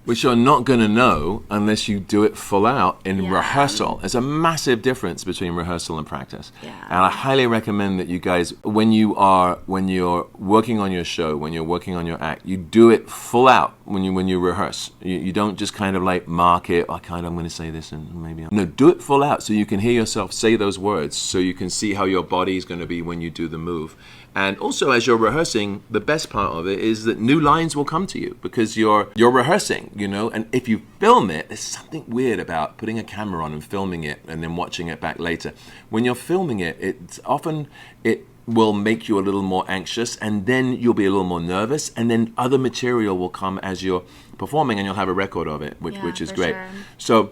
which you're not going to know unless you do it full out in Yeah. rehearsal. There's a massive difference between rehearsal and practice. Yeah. And I highly recommend that you guys, when you're working on your show, when you're working on your act, you do it full out when you rehearse. You don't just kind of like mark it, I'm going to say this and maybe no, do it full out so you can hear yourself say those words, so you can see how your body is going to be when you do the move. And also, as you're rehearsing, the best part of it is that new lines will come to you because you're rehearsing, and if you film it, there's something weird about putting a camera on and filming it and then watching it back later. When you're filming it, it will make you a little more anxious, and then you'll be a little more nervous, and then other material will come as you're performing, and you'll have a record of it, which is great. Sure. So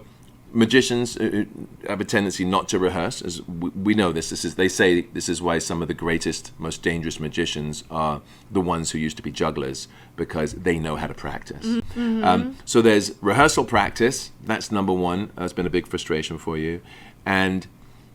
magicians have a tendency not to rehearse, as we know this. They say this is why some of the greatest, most dangerous magicians are the ones who used to be jugglers, because they know how to practice. Mm-hmm. So there's rehearsal practice. That's number one. That's been a big frustration for you. And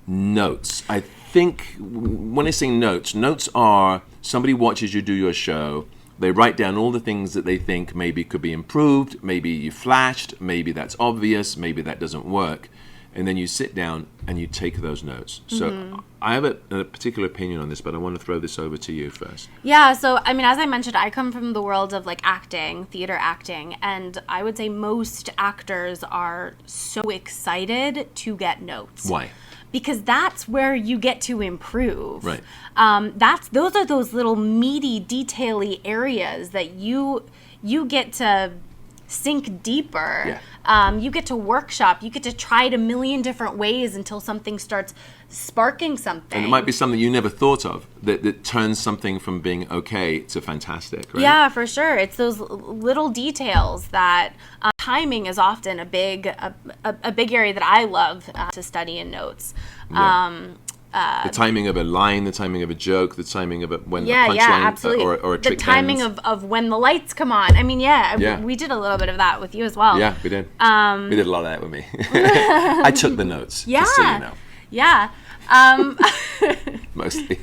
notes. I think when I say notes are somebody watches you do your show. They write down all the things that they think maybe could be improved, maybe you flashed, maybe that's obvious, maybe that doesn't work. And then you sit down and you take those notes. So I have a particular opinion on this, but I want to throw this over to you first. Yeah, so I mean, as I mentioned, I come from the world of like acting, theater acting, and I would say most actors are so excited to get notes. Why? Because that's where you get to improve. Right. Those are those little meaty, detaily areas that you get to sink deeper. Yeah. You get to workshop. You get to try it a million different ways until something starts sparking something. And it might be something you never thought of that turns something from being okay to fantastic, right? Yeah, for sure. It's those little details that timing is often a big area that I love to study in notes. Yeah. The timing of a line, the timing of a joke, the timing of when the punchline absolutely. or a trick the timing ends. of when the lights come on. I mean, we did a little bit of that with you as well. Yeah, we did. We did a lot of that with me. I took the notes, just so you know. Yeah. Mostly.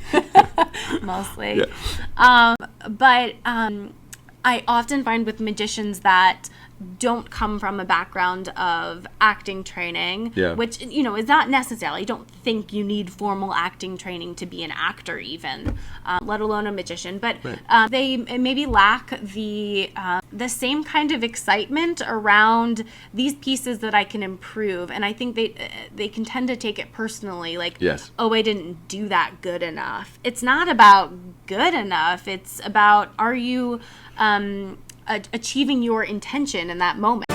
Mostly. Yeah. But I often find with magicians that don't come from a background of acting training, which, is not necessary. I don't think you need formal acting training to be an actor even, let alone a magician. But they maybe lack the same kind of excitement around these pieces that I can improve. And I think they can tend to take it personally, like, yes. Oh, I didn't do that good enough. It's not about good enough. It's about, are you achieving your intention in that moment?